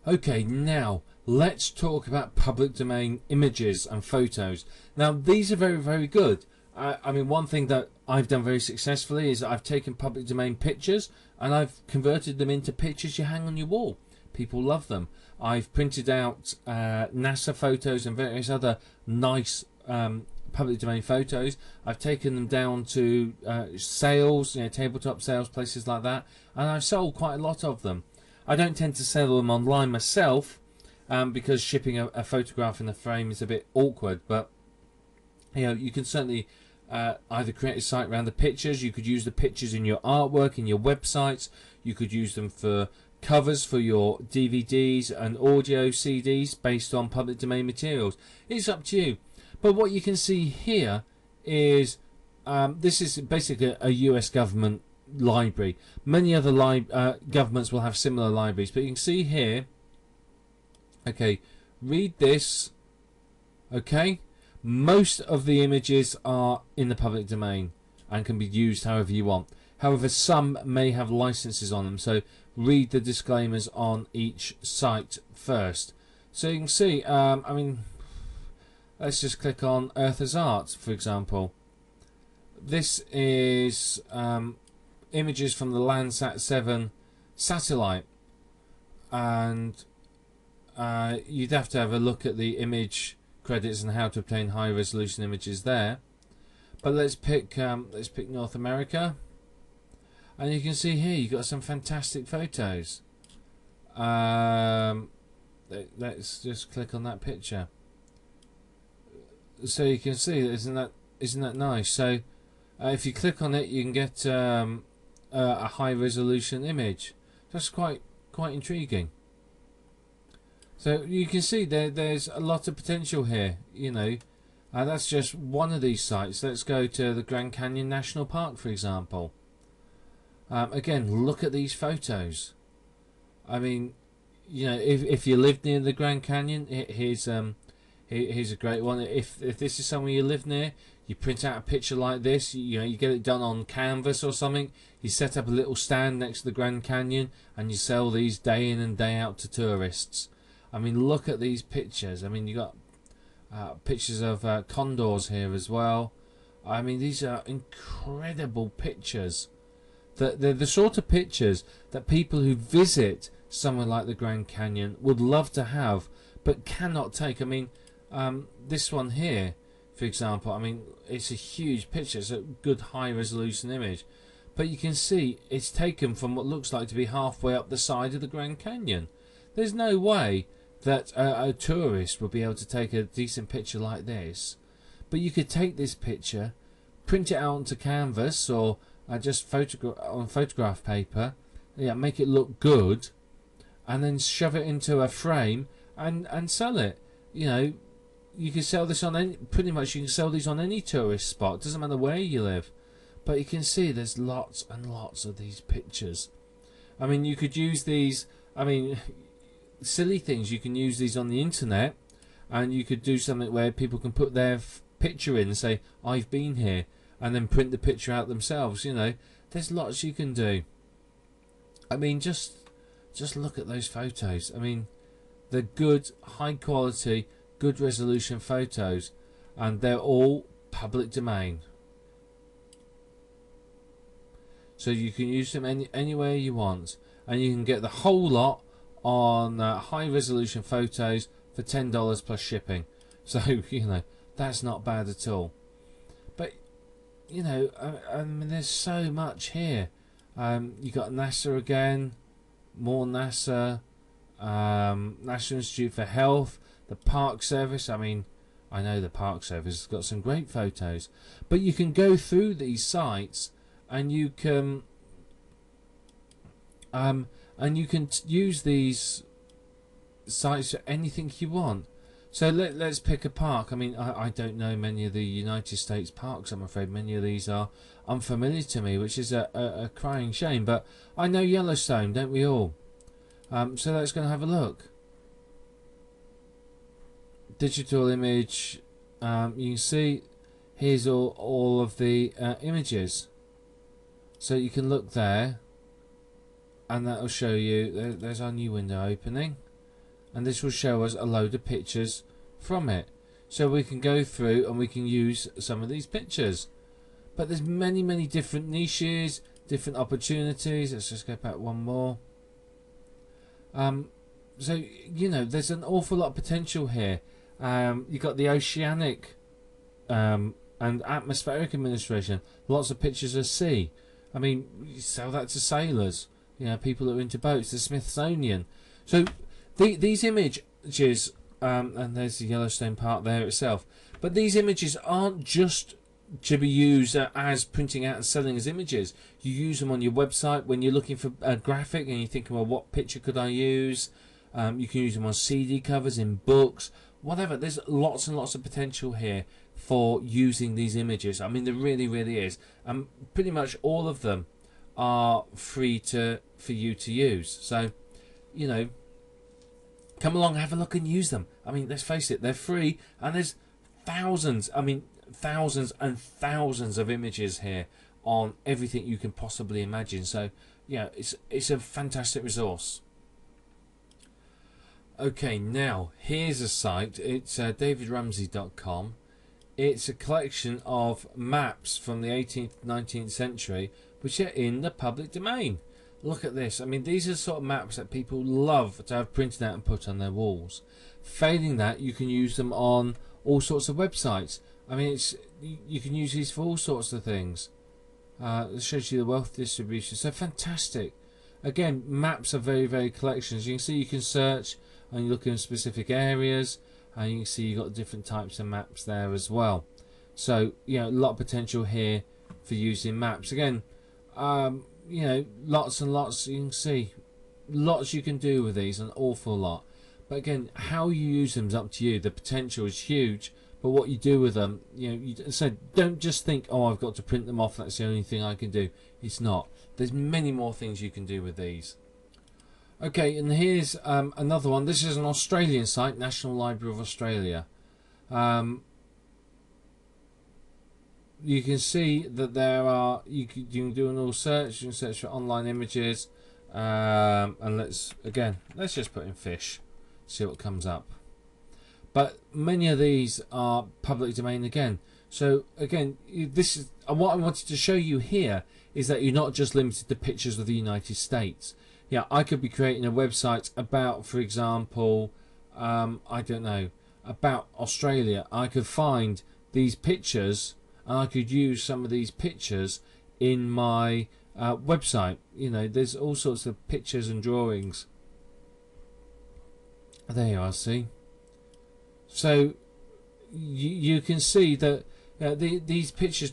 Okay, now let's talk about public domain images and photos. Now these are very, very good. I mean, one thing that I've done very successfully is I've taken public domain pictures and I've converted them into pictures you hang on your wall. People love them. I've printed out NASA photos and various other nice public domain photos. I've taken them down to sales, tabletop sales, places like that, and I've sold quite a lot of them. I don't tend to sell them online myself because shipping a photograph in a frame is a bit awkward, but you can certainly either create a site around the pictures. You could use the pictures in your artwork, in your websites. You could use them for covers for your DVDs and audio CDs based on public domain materials. It's up to you. But what you can see here is this is basically a US government library. Many other governments will have similar libraries, but you can see here, okay, read this, okay, most of the images are in the public domain and can be used however you want. However, some may have licenses on them, so read the disclaimers on each site first. So you can see, I mean, let's just click on Earth as Art, for example. This is images from the Landsat 7 satellite, and you'd have to have a look at the image credits and how to obtain high resolution images there. But let's pick North America, and you can see here you've got some fantastic photos. Let's just click on that picture. So you can see, isn't that nice? So if you click on it, you can get a high resolution image. That's quite intriguing. So you can see there's a lot of potential here. That's just one of these sites. Let's go to the Grand Canyon National Park, for example. Again, look at these photos. I mean, if you live near the Grand Canyon, here's a great one. If this is somewhere you live near, you print out a picture like this. You get it done on canvas or something. You set up a little stand next to the Grand Canyon, and you sell these day in and day out to tourists. I mean, look at these pictures. I mean, you got pictures of condors here as well. I mean, these are incredible pictures. They're the sort of pictures that people who visit somewhere like the Grand Canyon would love to have, but cannot take. I mean, this one here, for example, I mean, it's a huge picture. It's a good high resolution image, but you can see it's taken from what looks like to be halfway up the side of the Grand Canyon. There's no way that a tourist would be able to take a decent picture like this, but you could take this picture, print it out onto canvas or just on photograph paper, make it look good, and then shove it into a frame and sell it. You can sell this on you can sell these on any tourist spot. Doesn't matter where you live. But you can see there's lots and lots of these pictures. I mean, you could use these, I mean, silly things. You can use these on the internet, and you could do something where people can put their picture in and say, I've been here, and then print the picture out themselves. There's lots you can do. I mean, just look at those photos. I mean, they're good, high quality, good resolution photos, and they're all public domain. So you can use them anywhere you want, and you can get the whole lot on high resolution photos for $10 plus shipping. So that's not bad at all. But I mean, there's so much here. You got NASA again, more NASA, National Institute for Health, the Park Service. I mean, I know the Park Service has got some great photos, but you can go through these sites and you can use these sites for anything you want. So let's pick a park. I mean, I don't know many of the United States parks. I'm afraid many of these are unfamiliar to me, which is a crying shame. But I know Yellowstone, don't we all? So let's go and have a look. Digital image. You can see here's all of the images. So you can look there, and that will show you. There's our new window opening. and this will show us a load of pictures from it. So we can go through and we can use some of these pictures. But there's many different niches, different opportunities. Let's just go back one more. So, you know, there's an awful lot of potential here. You've got the Oceanic and Atmospheric Administration. Lots of pictures of sea. I mean, you sell that to sailors. You know, people who are into boats. The Smithsonian. So these images, and there's the Yellowstone Park there itself. But these images aren't just to be used as printing out and selling as images. You use them on your website when you're looking for a graphic and you're thinking, well, what picture could I use? You can use them on CD covers, in books, whatever. There's lots and lots of potential here for using these images. I mean, there really is. Pretty much all of them are free for you to use. So, you know, come along, have a look and use them. I mean, let's face it, they're free, and there's thousands, I mean, thousands and thousands of images here on everything you can possibly imagine. So, yeah, it's a fantastic resource. Okay, now here's a site. It's davidramsey.com. It's a collection of maps from the 18th, 19th century, which are in the public domain. Look at this. I mean, these are the sort of maps that people love to have printed out and put on their walls. Failing that, you can use them on all sorts of websites. I mean, you can use these for all sorts of things. It shows you the wealth distribution. So fantastic. Again, maps are very collections. You can see you can search and you look in specific areas, and you can see you've got different types of maps there as well. So, you know, a lot of potential here for using maps. Again, you know, lots and lots. You can see lots you can do with these, an awful lot. But again, how you use them is up to you. The potential is huge, but what you do with them, you know, so don't just think, oh, I've got to print them off, that's the only thing I can do. It's not. There's many more things you can do with these. Okay, and here's another one. This is an Australian site, National Library of Australia. You can see that there are, you can do an all search. You can search for online images, and let's just put in fish, see what comes up. But many of these are public domain again. So again, this is what I wanted to show you here, is that you're not just limited to pictures of the United States. Yeah, I could be creating a website about, for example, I don't know, about Australia. I could find these pictures and I could use some of these pictures in my website. You know, there's all sorts of pictures and drawings. There you are, see. So you can see that these pictures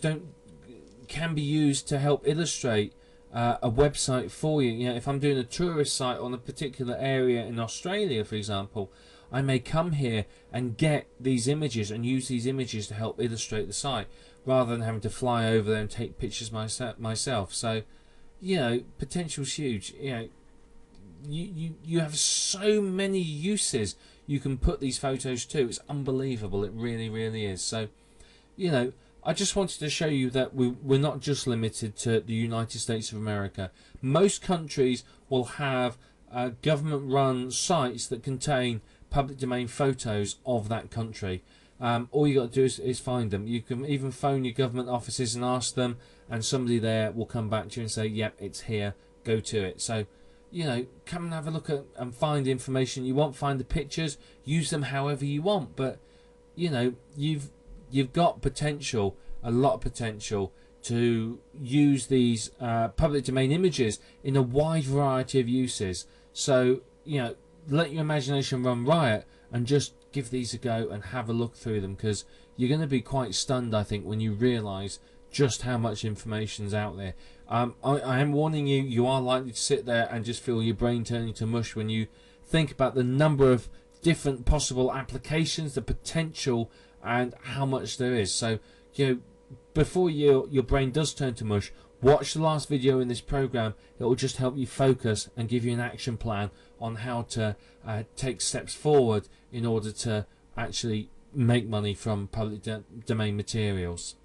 can be used to help illustrate a website for you. You know, if I'm doing a tourist site on a particular area in Australia, for example, I may come here and get these images and use these images to help illustrate the site, rather than having to fly over there and take pictures myself. So, you know, potential's huge. You know, you have so many uses you can put these photos to. It's unbelievable. It really is. So, you know, I just wanted to show you that we're not just limited to the United States of America. Most countries will have government-run sites that contain public domain photos of that country. All you got to do is find them. You can even phone your government offices and ask them, and somebody there will come back to you and say, yep, it's here, go to it. So, you know, come and have a look at and find the information you want, find the pictures, use them however you want. But, you know, you've got potential, a lot of potential, to use these public domain images in a wide variety of uses. So, you know, let your imagination run riot and just give these a go and have a look through them, because you're going to be quite stunned, I think, when you realise just how much information's out there. I am warning you, you are likely to sit there and just feel your brain turning to mush when you think about the number of different possible applications, the potential, and how much there is. So, you know, before your brain does turn to mush, watch the last video in this program. It will just help you focus and give you an action plan on how to take steps forward in order to actually make money from public domain materials.